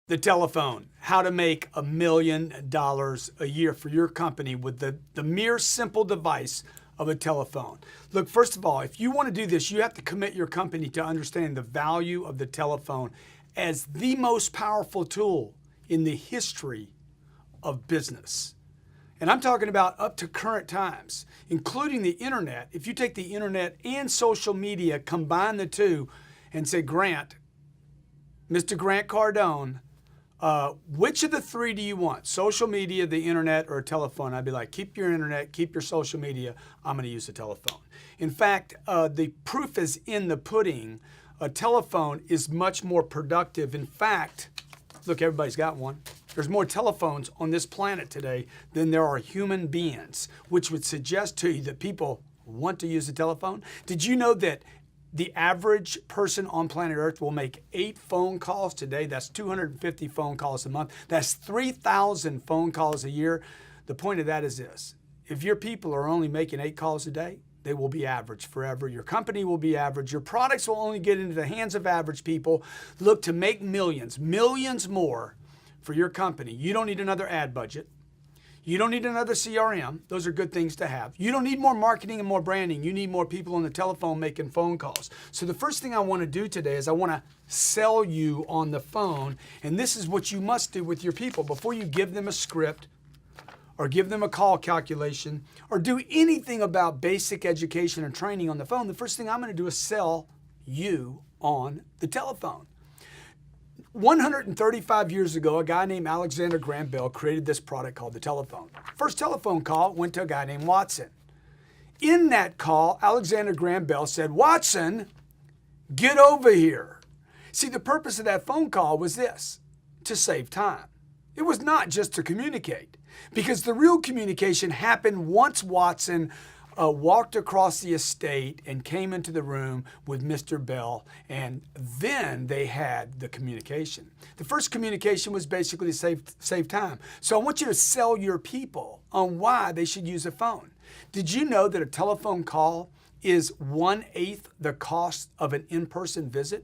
The telephone, how to make $1 million a year for your company with the mere simple device of a telephone. Look, first of all, if you want to do this, you have to commit your company to understanding the value of the telephone as the most powerful tool in the history of business. And I'm talking about up to current times, including the internet. If you take the internet and social media, combine the two and say, Grant, Mr. Grant Cardone, which of the three do you want? Social media, the internet, or a telephone? I'd be like, keep your internet, keep your social media. I'm going to use a telephone. In fact, the proof is in the pudding. A telephone is much more productive. In fact, look, everybody's got one. There's more telephones on this planet today than there are human beings, which would suggest to you that people want to use a telephone. Did you know that the average person on planet Earth will make 8 phone calls today? That's 250 phone calls a month. That's 3,000 phone calls a year. The point of that is this. If your people are only making 8 calls a day, they will be average forever. Your company will be average. Your products will only get into the hands of average people. Look to make millions more for your company. You don't need another ad budget. You don't need another CRM. Those are good things to have. You don't need more marketing and more branding. You need more people on the telephone making phone calls. So the first thing I want to do today is I want to sell you on the phone. And this is what you must do with your people before you give them a script or give them a call calculation or do anything about basic education and training on the phone. The first thing I'm going to do is sell you on the telephone. 135 years ago, a guy named Alexander Graham Bell created this product called the telephone. First telephone call went to a guy named Watson. In that call, Alexander Graham Bell said, Watson, get over here. See, the purpose of that phone call was this, to save time. It was not just to communicate, because the real communication happened once Watson walked across the estate and came into the room with Mr. Bell, and then they had the communication. The first communication was basically to save time. So I want you to sell your people on why they should use a phone. Did you know that a telephone call is 1/8 the cost of an in-person visit?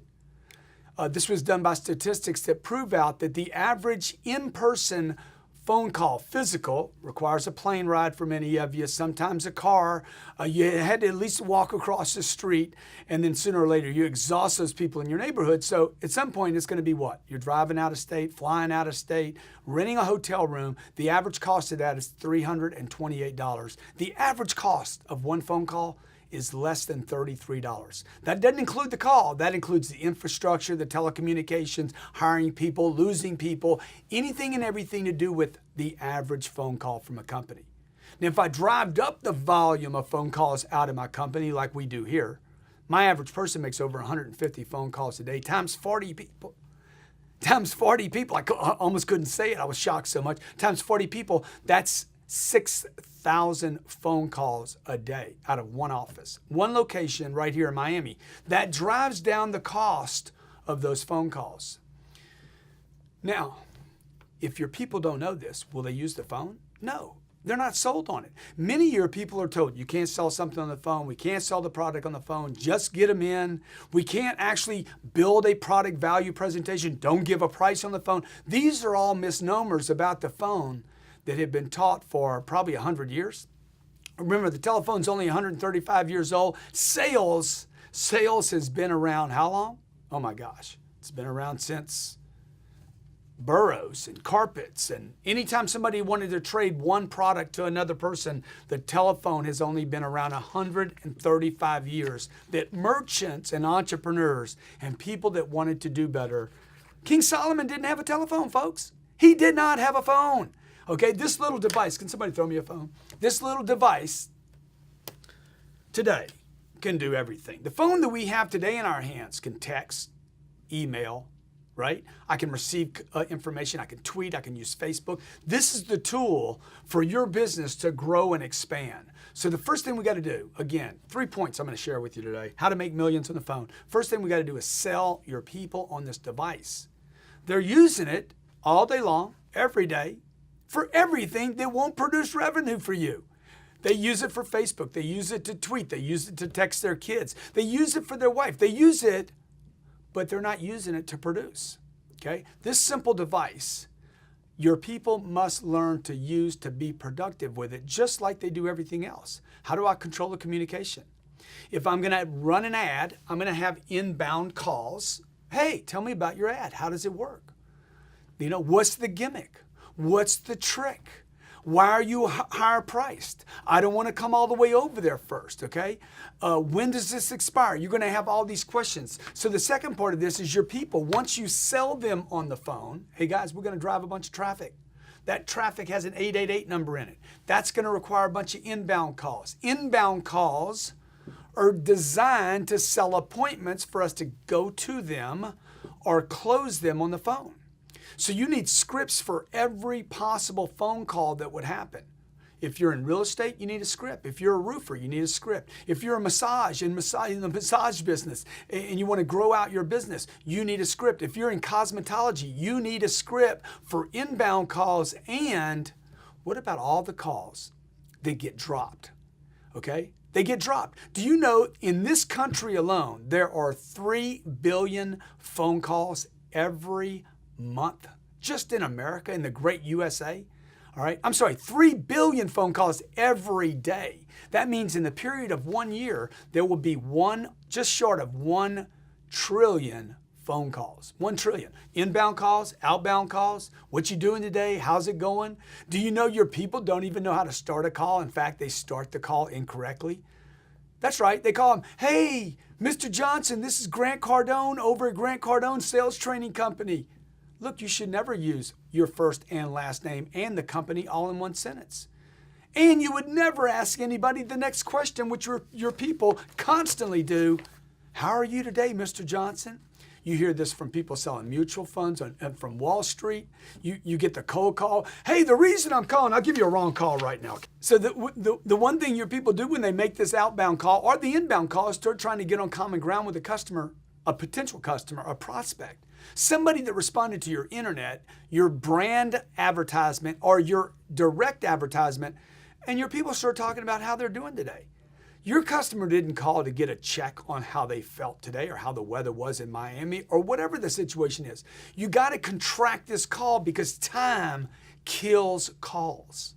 This was done by statistics that prove out that the average in-person phone call, physical, requires a plane ride for many of you, sometimes a car. You had to at least walk across the street, and then sooner or later you exhaust those people in your neighborhood. So at some point it's going to be what? You're driving out of state, flying out of state, renting a hotel room. The average cost of that is $328. The average cost of one phone call is less than $33. That doesn't include the call. That includes the infrastructure, the telecommunications, hiring people, losing people, anything and everything to do with the average phone call from a company. Now, if I drived up the volume of phone calls out of my company like we do here, my average person makes over 150 phone calls a day times 40 people. Times 40 people, I almost couldn't say it. I was shocked so much. Times 40 people, that's 6,000 phone calls a day out of one office, one location right here in Miami. That drives down the cost of those phone calls. Now, if your people don't know this, will they use the phone? No, they're not sold on it. Many of your people are told, you can't sell something on the phone. We can't sell the product on the phone. Just get them in. We can't actually build a product value presentation. Don't give a price on the phone. These are all misnomers about the phone that have been taught for probably 100 years. Remember, the telephone's only 135 years old. Sales has been around how long? Oh my gosh, it's been around since burros and carpets. And anytime somebody wanted to trade one product to another person, the telephone has only been around 135 years. That merchants and entrepreneurs and people that wanted to do better. King Solomon didn't have a telephone, folks. He did not have a phone. Okay, this little device, can somebody throw me a phone? This little device today can do everything. The phone that we have today in our hands can text, email, right? I can receive information, I can tweet, I can use Facebook. This is the tool for your business to grow and expand. So the first thing we got to do, again, 3 points I'm going to share with you today, how to make millions on the phone. First thing we got to do is sell your people on this device. They're using it all day long, every day, for everything that won't produce revenue for you. They use it for Facebook. They use it to tweet. They use it to text their kids. They use it for their wife. They use it, but they're not using it to produce. Okay? This simple device, your people must learn to use to be productive with it, just like they do everything else. How do I control the communication? If I'm going to run an ad, I'm going to have inbound calls. Hey, tell me about your ad. How does it work? You know, what's the gimmick? What's the trick? Why are you higher priced? I don't want to come all the way over there first, okay? When does this expire? You're going to have all these questions. So the second part of this is your people. Once you sell them on the phone, hey guys, we're going to drive a bunch of traffic. That traffic has an 888 number in it. That's going to require a bunch of inbound calls. Inbound calls are designed to sell appointments for us to go to them or close them on the phone. So you need scripts for every possible phone call that would happen. If you're in real estate, you need a script. If you're a roofer, you need a script. If you're a in the massage business and you want to grow out your business, you need a script. If you're in cosmetology, you need a script for inbound calls. And what about all the calls that get dropped? Okay? They get dropped. Do you know in this country alone, there are 3 billion phone calls every month, just in America, in the great USA? All right, I'm sorry, 3 billion phone calls every day. That means in the period of 1 year, there will be just short of 1 trillion phone calls. 1 trillion. Inbound calls, outbound calls, what you doing today, how's it going? Do you know your people don't even know how to start a call? In fact, they start the call incorrectly. That's right, they call them, hey, Mr. Johnson, this is Grant Cardone over at Grant Cardone Sales Training Company. Look, you should never use your first and last name and the company all in one sentence. And you would never ask anybody the next question, which your people constantly do. How are you today, Mr. Johnson? You hear this from people selling mutual funds from Wall Street. You get the cold call. Hey, the reason I'm calling, I'll give you a wrong call right now. So the one thing your people do when they make this outbound call or the inbound call is start trying to get on common ground with a customer, a potential customer, a prospect. Somebody that responded to your internet, your brand advertisement, or your direct advertisement, and your people start talking about how they're doing today. Your customer didn't call to get a check on how they felt today or how the weather was in Miami or whatever the situation is. You got to contract this call because time kills calls.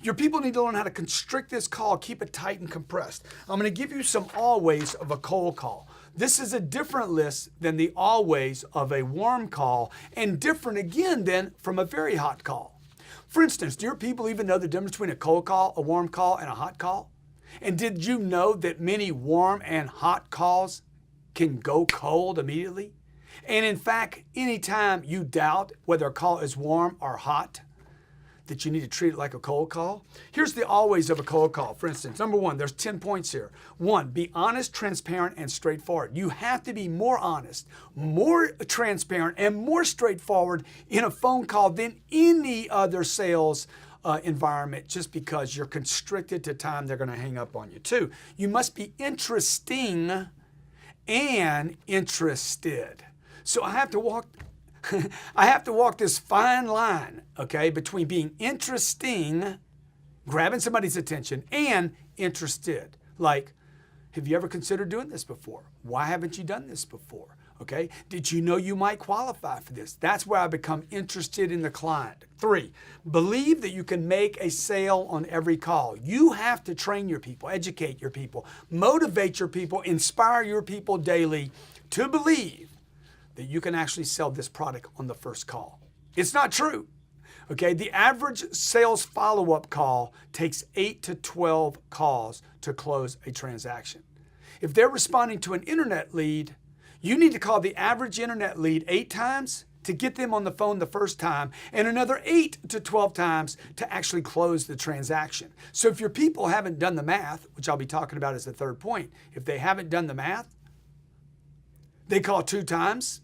Your people need to learn how to constrict this call, keep it tight and compressed. I'm going to give you some always of a cold call. This is a different list than the always of a warm call and different again than from a very hot call. For instance, do your people even know the difference between a cold call, a warm call, and a hot call? And did you know that many warm and hot calls can go cold immediately? And in fact, anytime you doubt whether a call is warm or hot, that you need to treat it like a cold call. Here's the always of a cold call. For instance, number 1, there's 10 points here. 1, be honest, transparent, and straightforward. You have to be more honest, more transparent, and more straightforward in a phone call than any other sales environment just because you're constricted to time they're going to hang up on you. 2, you must be interesting and interested. So I have to walk this fine line, okay, between being interesting, grabbing somebody's attention, and interested. Like, have you ever considered doing this before? Why haven't you done this before? Okay, did you know you might qualify for this? That's where I become interested in the client. 3, believe that you can make a sale on every call. You have to train your people, educate your people, motivate your people, inspire your people daily to believe that you can actually sell this product on the first call. It's not true. Okay, the average sales follow-up call takes 8 to 12 calls to close a transaction. If they're responding to an internet lead, you need to call the average internet lead 8 times to get them on the phone the first time and another 8 to 12 times to actually close the transaction. So if your people haven't done the math, which I'll be talking about as the third point, if they haven't done the math, they call 2 times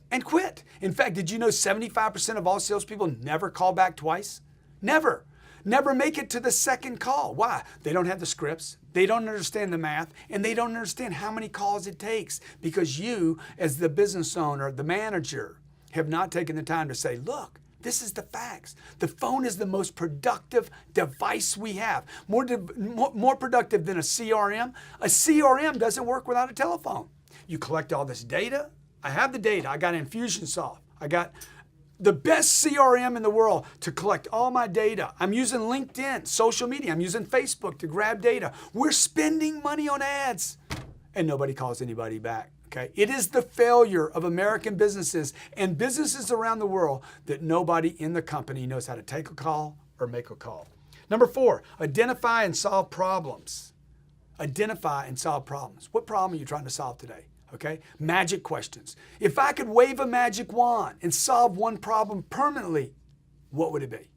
and quit. In fact, did you know 75% of all salespeople never call back twice? Never. Never make it to the second call. Why? They don't have the scripts, they don't understand the math, and they don't understand how many calls it takes because you, as the business owner, the manager, have not taken the time to say, look, this is the facts. The phone is the most productive device we have. More productive than a CRM. A CRM doesn't work without a telephone. You collect all this data. I have the data. I got Infusionsoft. I got the best CRM in the world to collect all my data. I'm using LinkedIn, social media. I'm using Facebook to grab data. We're spending money on ads and nobody calls anybody back. Okay? It is the failure of American businesses and businesses around the world that nobody in the company knows how to take a call or make a call. Number 4, identify and solve problems. Identify and solve problems. What problem are you trying to solve today? Okay? Magic questions. If I could wave a magic wand and solve one problem permanently, what would it be?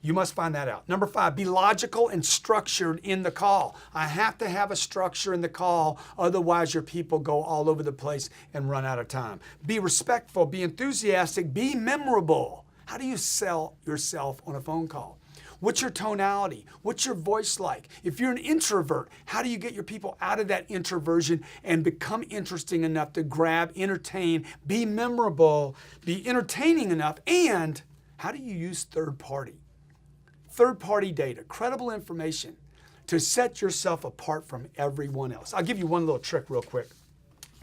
You must find that out. Number 5, be logical and structured in the call. I have to have a structure in the call, otherwise your people go all over the place and run out of time. Be respectful, be enthusiastic, be memorable. How do you sell yourself on a phone call? What's your tonality? What's your voice like? If you're an introvert, how do you get your people out of that introversion and become interesting enough to grab, entertain, be memorable, be entertaining enough? And how do you use third-party data, credible information to set yourself apart from everyone else? I'll give you one little trick real quick.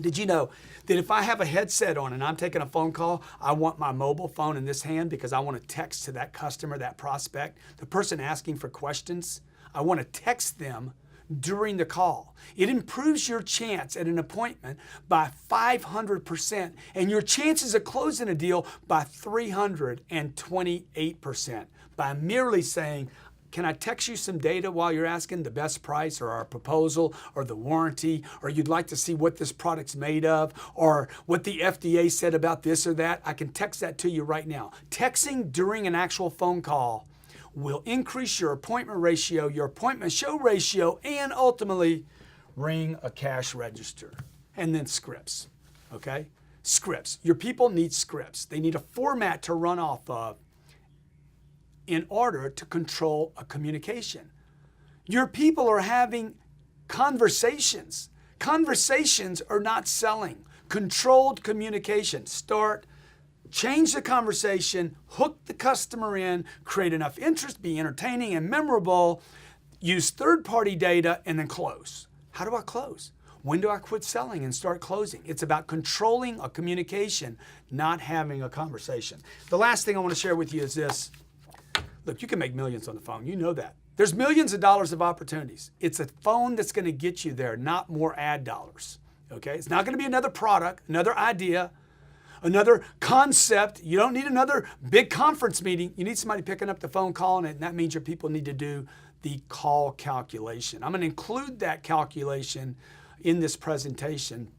Did you know that if I have a headset on and I'm taking a phone call, I want my mobile phone in this hand because I want to text to that customer, that prospect, the person asking for questions. I want to text them during the call. It improves your chance at an appointment by 500% and your chances of closing a deal by 328% by merely saying, can I text you some data while you're asking the best price or our proposal or the warranty, or you'd like to see what this product's made of or what the FDA said about this or that? I can text that to you right now. Texting during an actual phone call will increase your appointment ratio, your appointment show ratio, and ultimately ring a cash register. And then scripts, okay? Scripts. Your people need scripts. They need a format to run off of in order to control a communication. Your people are having conversations. Conversations are not selling. Controlled communication. Change the conversation, hook the customer in, create enough interest, be entertaining and memorable, use third-party data, and then close. How do I close? When do I quit selling and start closing? It's about controlling a communication, not having a conversation. The last thing I want to share with you is this. Look, you can make millions on the phone. You know that. There's millions of dollars of opportunities. It's a phone that's going to get you there, not more ad dollars. Okay? It's not going to be another product, another idea, another concept. You don't need another big conference meeting. You need somebody picking up the phone, calling it, and that means your people need to do the call calculation. I'm going to include that calculation in this presentation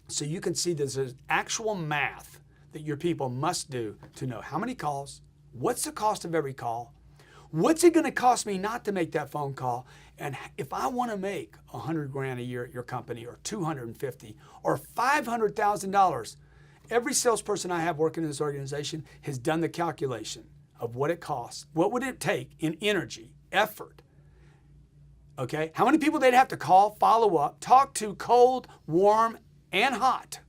so you can see there's an actual math that your people must do to know how many calls, what's the cost of every call, what's it going to cost me not to make that phone call, and if I want to make $100,000 a year at your company or $250,000 or $500,000, every salesperson I have working in this organization has done the calculation of what it costs, what would it take in energy, effort, okay? How many people they'd have to call, follow up, talk to, cold, warm, and hot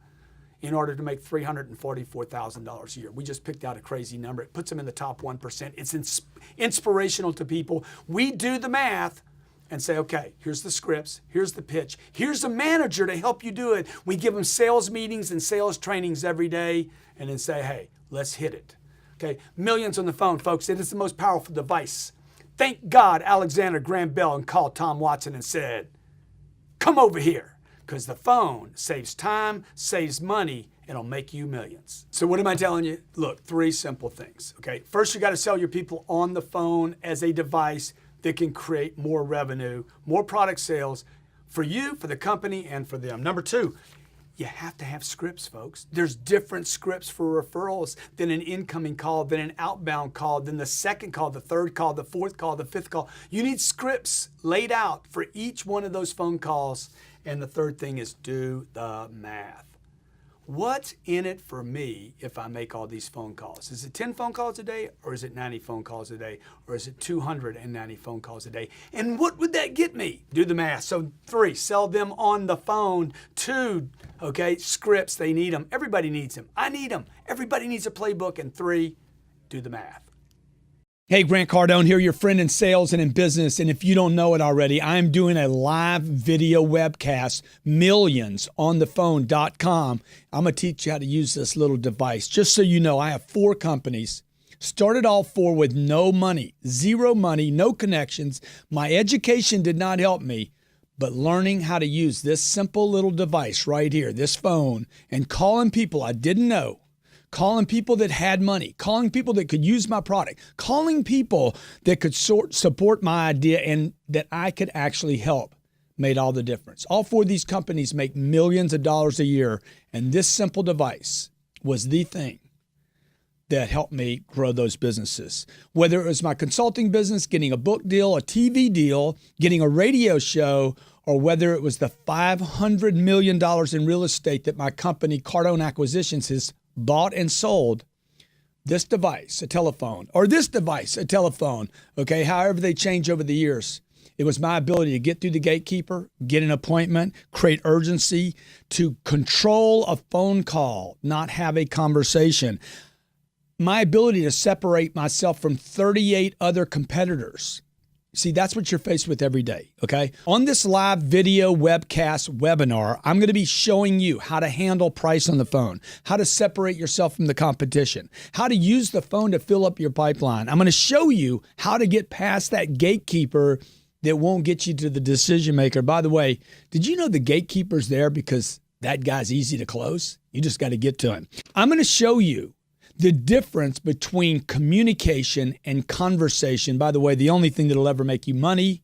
in order to make $344,000 a year. We just picked out a crazy number. It puts them in the top 1%. It's inspirational to people. We do the math and say, okay, here's the scripts, here's the pitch, here's a manager to help you do it. We give them sales meetings and sales trainings every day and then say, hey, let's hit it. Okay, millions on the phone, folks. It is the most powerful device. Thank God Alexander Graham Bell called Tom Watson and said, come over here. Because the phone saves time, saves money, and it'll make you millions. So what am I telling you? Look, 3 simple things, okay? First, you got to sell your people on the phone as a device that can create more revenue, more product sales for you, for the company, and for them. Number 2, you have to have scripts, folks. There's different scripts for referrals than an incoming call, than an outbound call, than the second call, the third call, the fourth call, the fifth call. You need scripts laid out for each one of those phone calls. And the third thing is do the math. What's in it for me if I make all these phone calls? Is it 10 phone calls a day, or is it 90 phone calls a day, or is it 290 phone calls a day? And what would that get me? Do the math. So 3, sell them on the phone. 2, okay, scripts, they need them. Everybody needs them. I need them. Everybody needs a playbook. And 3, do the math. Hey, Grant Cardone here, your friend in sales and in business. And if you don't know it already, I'm doing a live video webcast, millionsonthephone.com. I'm going to teach you how to use this little device. Just so you know, I have 4 companies. Started all 4 with no money, zero money, no connections. My education did not help me, but learning how to use this simple little device right here, this phone, and calling people I didn't know, calling people that had money, calling people that could use my product, calling people that could support my idea and that I could actually help made all the difference. All 4 of these companies make millions of dollars a year, and this simple device was the thing that helped me grow those businesses. Whether it was my consulting business, getting a book deal, a TV deal, getting a radio show, or whether it was the $500 million in real estate that my company, Cardone Acquisitions, has bought and sold, this device, a telephone, or this device, a telephone, okay, however they change over the years. It was my ability to get through the gatekeeper, get an appointment, create urgency, to control a phone call, not have a conversation. My ability to separate myself from 38 other competitors. See, that's what you're faced with every day, okay? On this live video webcast webinar, I'm going to be showing you how to handle price on the phone, how to separate yourself from the competition, how to use the phone to fill up your pipeline. I'm going to show you how to get past that gatekeeper that won't get you to the decision maker. By the way, did you know the gatekeeper's there because that guy's easy to close? You just got to get to him. I'm going to show you the difference between communication and conversation. By the way, the only thing that'll ever make you money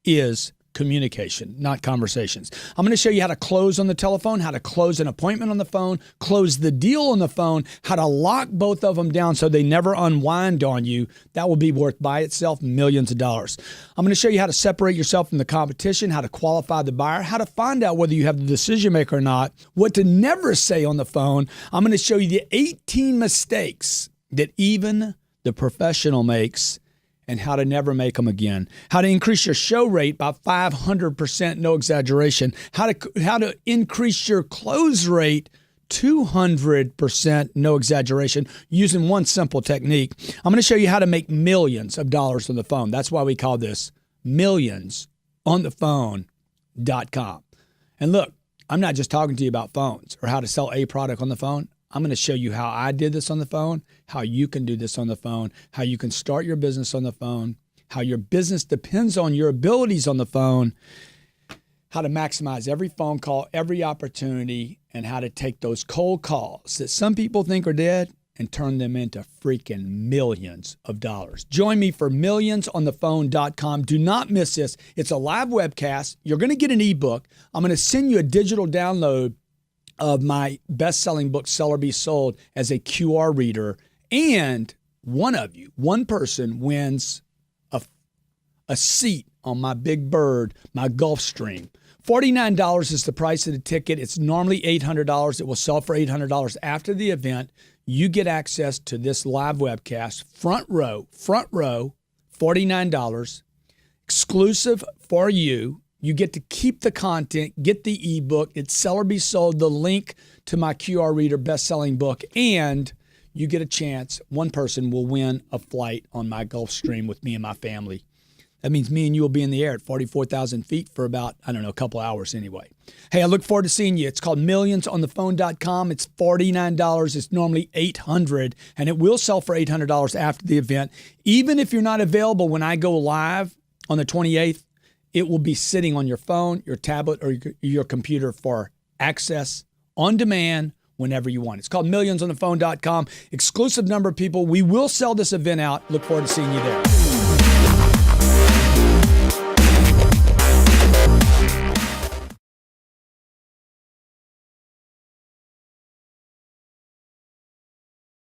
is communication, not conversations. I'm going to show you how to close on the telephone, how to close an appointment on the phone, close the deal on the phone, how to lock both of them down so they never unwind on you. That will be worth by itself millions of dollars. I'm going to show you how to separate yourself from the competition, how to qualify the buyer, how to find out whether you have the decision maker or not, what to never say on the phone. I'm going to show you the 18 mistakes that even the professional makes and how to never make them again, how to increase your show rate by 500%, no exaggeration, how to increase your close rate 200%, no exaggeration, using one simple technique. I'm going to show you how to make millions of dollars on the phone. That's why we call this millionsonthephone.com. And look, I'm not just talking to you about phones or how to sell a product on the phone. I'm going to show you how I did this on the phone, how you can do this on the phone, how you can start your business on the phone, how your business depends on your abilities on the phone, how to maximize every phone call, every opportunity, and how to take those cold calls that some people think are dead and turn them into freaking millions of dollars. Join me for millionsonthephone.com. Do not miss this. It's a live webcast. You're going to get an ebook. I'm going to send you a digital download of my best-selling book, Sell or Be Sold, as a QR reader. And one person wins a seat on my big bird, my Gulfstream. $49 is the price of the ticket. It's normally $800. It will sell for $800 after the event. You get access to this live webcast, front row, $49, exclusive for you. You get to keep the content, get the ebook. It's Sell or Be Sold, the link to my QR reader best-selling book, and you get a chance. One person will win a flight on my Gulfstream with me and my family. That means me and you will be in the air at 44,000 feet for about, a couple hours anyway. Hey, I look forward to seeing you. It's called millionsonthephone.com. It's $49. It's normally $800, and it will sell for $800 after the event. Even if you're not available when I go live on the 28th, it will be sitting on your phone, your tablet, or your computer for access on demand whenever you want. It's called millionsonthephone.com. Exclusive number of people. We will sell this event out. Look forward to seeing you there.